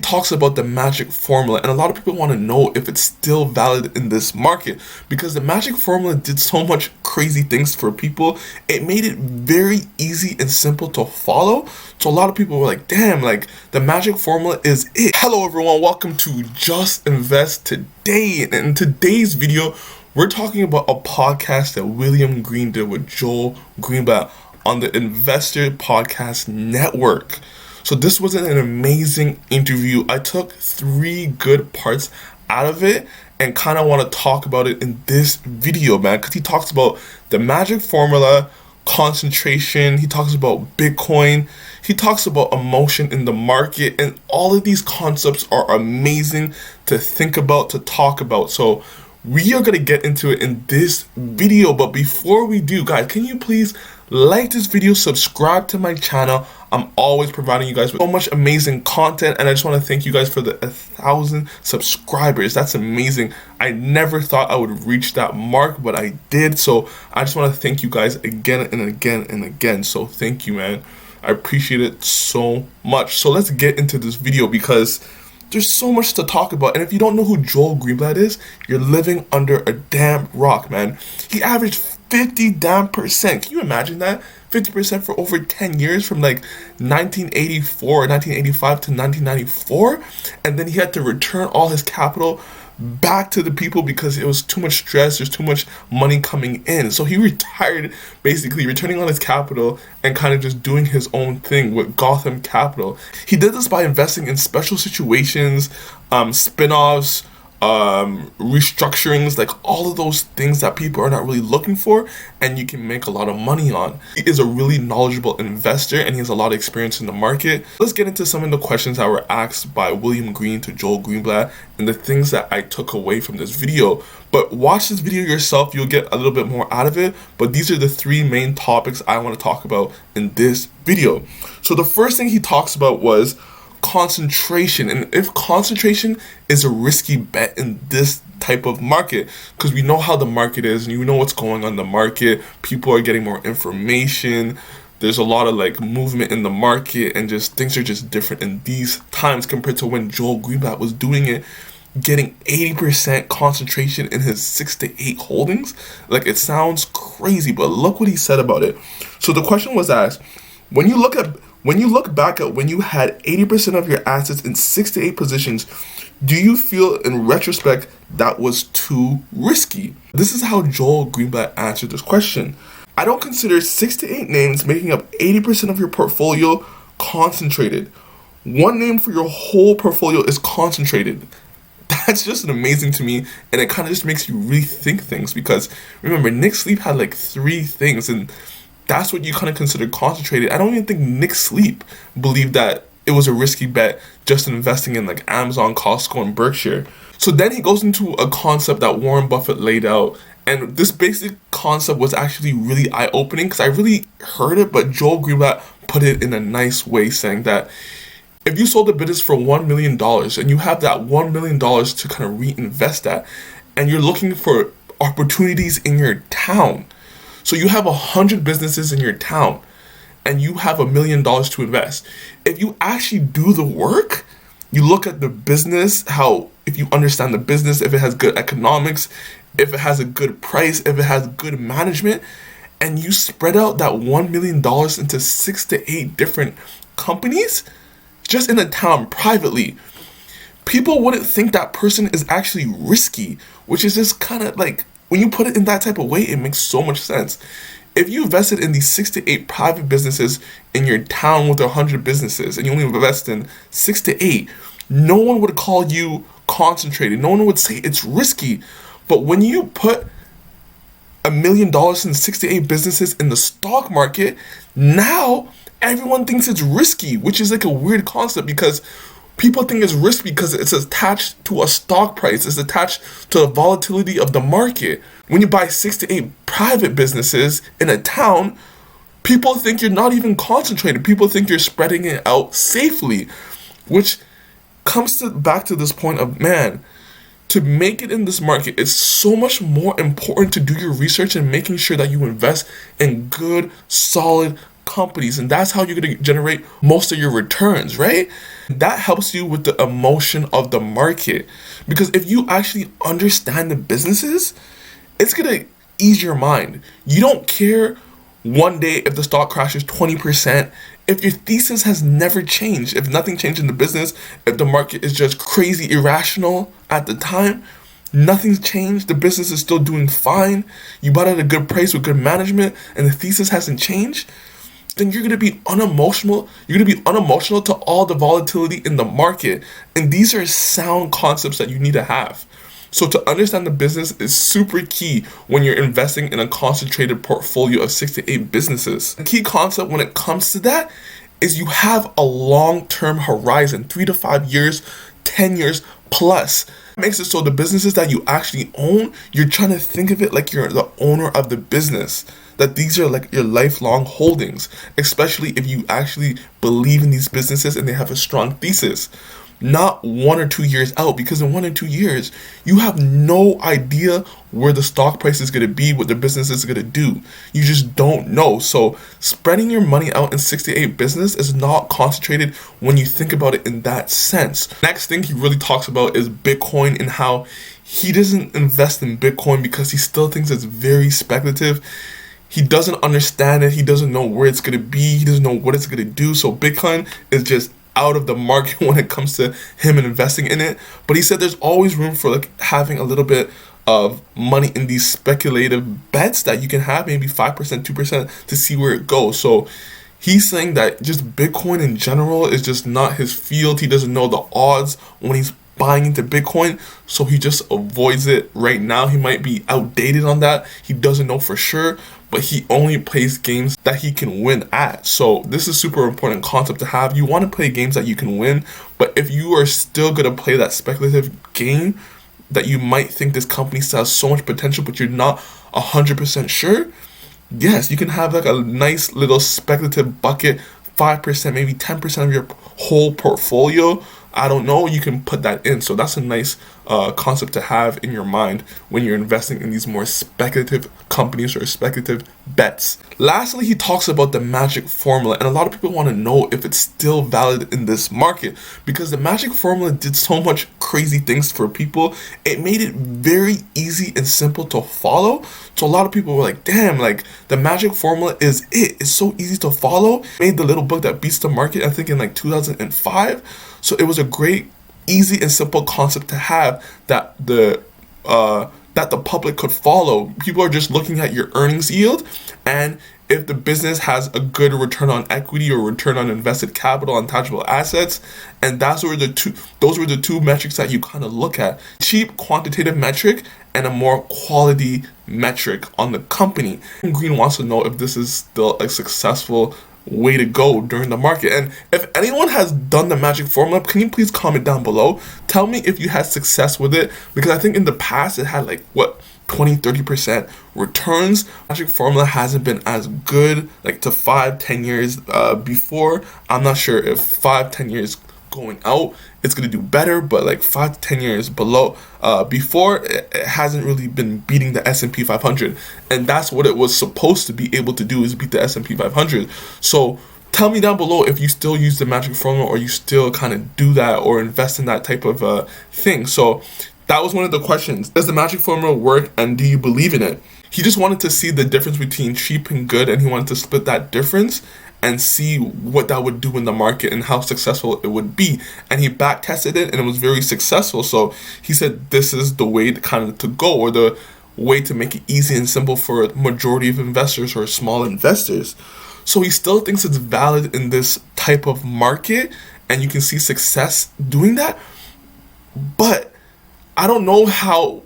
talks about the magic formula, and a lot of people want to know if it's still valid in this market, because the magic formula did so much crazy things for people. It made it very easy and simple to follow. So a lot of people were like, damn, like the magic formula is it. Hello everyone, welcome to Just Invest Today. And in today's video, we're talking about a podcast that William Green did with Joel Greenblatt on the Investor Podcast Network. So this was an amazing interview. I took 3 good parts out of it and kind of want to talk about it in this video, man, because he talks about the magic formula, concentration, he talks about Bitcoin, he talks about emotion in the market, and all of these concepts are amazing to think about, to talk about. So we are going to get into it in this video, but before we do, guys, can you please like this video, subscribe to my channel. I'm always providing you guys with so much amazing content, and I just want to thank you guys for the 1,000 subscribers. That's amazing. I never thought I would reach that mark, but I did. So I just want to thank you guys again and again and again. So thank you, man. I appreciate it so much. So let's get into this video because there's so much to talk about. And if you don't know who Joel Greenblatt is, you're living under a damn rock, man. He averaged 50 damn percent. Can you imagine that? 50% for over 10 years, from like 1984 or 1985 to 1994. And then he had to return all his capital back to the people because it was too much stress, there's too much money coming in. So he retired, basically returning all his capital and kind of just doing his own thing with Gotham Capital. He did this by investing in special situations, spin-offs, restructurings, like all of those things that people are not really looking for and you can make a lot of money on. He is a really knowledgeable investor and he has a lot of experience in the market. Let's get into some of the questions that were asked by William Green to Joel Greenblatt and the things that I took away from this video. But watch this video yourself, you'll get a little bit more out of it, but these are the 3 main topics I want to talk about in this video. So the first thing he talks about was concentration, and if concentration is a risky bet in this type of market, because we know how the market is and you know what's going on in the market. People are getting more information, there's a lot of like movement in the market, and just things are just different in these times compared to when Joel Greenblatt was doing it, getting 80% concentration in his 6 to 8 holdings. Like, it sounds crazy, but look what he said about it. So the question was asked, when you look back at when you had 80% of your assets in 6 to 8 positions, do you feel in retrospect that was too risky? This is how Joel Greenblatt answered this question. I don't consider 6 to 8 names making up 80% of your portfolio concentrated. One name for your whole portfolio is concentrated. That's just amazing to me, and it kind of just makes you rethink things, because remember, Nick Sleep had like 3 things, and that's what you kind of consider concentrated. I don't even think Nick Sleep believed that it was a risky bet just investing in like Amazon, Costco, and Berkshire. So then he goes into a concept that Warren Buffett laid out. And this basic concept was actually really eye-opening because I really heard it, but Joel Greenblatt put it in a nice way, saying that if you sold a business for $1 million and you have that $1 million to kind of reinvest that, and you're looking for opportunities in your town, so you have 100 businesses in your town and you have $1 million to invest. If you actually do the work, you look at the business, if you understand the business, if it has good economics, if it has a good price, if it has good management, and you spread out that $1 million into 6 to 8 different companies, just in a town privately, people wouldn't think that person is actually risky, which is just kind of like, when you put it in that type of way, it makes so much sense. If you invested in these 6 to 8 private businesses in your town with 100 businesses, and you only invest in 6 to 8, no one would call you concentrated. No one would say it's risky. But when you put $1 million in 6 to 8 businesses in the stock market, now everyone thinks it's risky, which is like a weird concept, because people think it's risky because it's attached to a stock price. It's attached to the volatility of the market. When you buy 6 to 8 private businesses in a town, people think you're not even concentrated. People think you're spreading it out safely, which comes back to this point of, man, to make it in this market, it's so much more important to do your research and making sure that you invest in good, solid companies, and that's how you're going to generate most of your returns, right? That helps you with the emotion of the market, because if you actually understand the businesses, it's going to ease your mind. You don't care one day if the stock crashes 20%, if your thesis has never changed, if nothing changed in the business, if the market is just crazy irrational at the time, nothing's changed, the business is still doing fine, you bought at a good price with good management, and the thesis hasn't changed, then you're going to be unemotional. You're going to be unemotional to all the volatility in the market. And these are sound concepts that you need to have. So to understand the business is super key when you're investing in a concentrated portfolio of 6 to 8 businesses. The key concept when it comes to that is you have a long-term horizon, 3 to 5 years, 10 years plus. It makes it so the businesses that you actually own, you're trying to think of it like you're the owner of the business. That these are like your lifelong holdings, especially if you actually believe in these businesses and they have a strong thesis. Not 1 or 2 years out, because in 1 or 2 years, you have no idea where the stock price is going to be, what the business is going to do. You just don't know. So spreading your money out in 6 to 8 business is not concentrated when you think about it in that sense. Next thing he really talks about is Bitcoin, and how he doesn't invest in Bitcoin because he still thinks it's very speculative. He doesn't understand it. He doesn't know where it's going to be. He doesn't know what it's going to do. So Bitcoin is just out of the market when it comes to him investing in it. But he said there's always room for like having a little bit of money in these speculative bets that you can have, maybe 5%, 2%, to see where it goes. So he's saying that just Bitcoin in general is just not his field. He doesn't know the odds when he's buying into Bitcoin, so he just avoids it right now. He might be outdated on that. He doesn't know for sure, but he only plays games that he can win at. So this is super important concept to have. You want to play games that you can win, but if you are still going to play that speculative game that you might think this company still has so much potential, but you're not 100% sure, yes, you can have like a nice little speculative bucket, 5%, maybe 10% of your whole portfolio. I don't know, you can put that in. So that's a nice concept to have in your mind when you're investing in these more speculative companies or speculative bets. Lastly, he talks about the magic formula, and a lot of people want to know if it's still valid in this market, because the magic formula did so much crazy things for people. It made it very easy and simple to follow. So a lot of people were like, damn, like the magic formula is it. It's so easy to follow. Made the little book that beats the market, I think in like 2005. So it was a great, easy and simple concept to have that the public could follow. People are just looking at your earnings yield, and if the business has a good return on equity or return on invested capital on tangible assets, and those were the two metrics that you kind of look at. Cheap quantitative metric and a more quality metric on the company. Green wants to know if this is still a successful way to go during the market. And if anyone has done the magic formula, can you please comment down below? Tell me if you had success with it, because I think in the past it had like 20-30% returns. Magic formula hasn't been as good like to 5-10 years before. I'm not sure if 5-10 years going out it's gonna do better, but like 5 to 10 years below before, it hasn't really been beating the S&P 500, and that's what it was supposed to be able to do, is beat the S&P 500. So tell me down below if you still use the magic formula, or you still kind of do that or invest in that type of thing. So that was one of the questions. Does the magic formula work, and do you believe in it? He just wanted to see the difference between cheap and good, and he wanted to split that difference and see what that would do in the market and how successful it would be. And he back tested it, and it was very successful. So he said this is the way to go, or the way to make it easy and simple for a majority of investors or small investors. So he still thinks it's valid in this type of market, and you can see success doing that. But I don't know how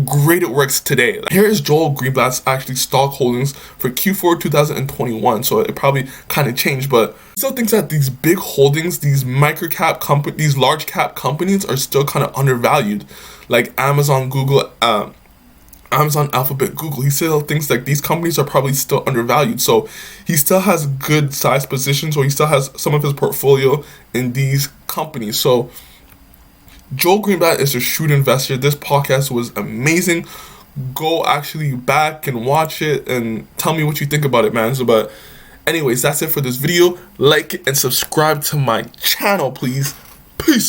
great it works today. Here is Joel Greenblatt's actually stock holdings for Q4 2021. So it probably kind of changed, but he still thinks that these big holdings, these micro-cap companies, these large cap companies are still kind of undervalued. Like Amazon, Google, Amazon, Alphabet, Google. He still thinks like these companies are probably still undervalued. So he still has good size positions, or he still has some of his portfolio in these companies. So Joel Greenblatt is a shrewd investor. This podcast was amazing. Go actually back and watch it and tell me what you think about it, man. So, but Anyways, that's it for this video. Like and subscribe to my channel, please. Peace.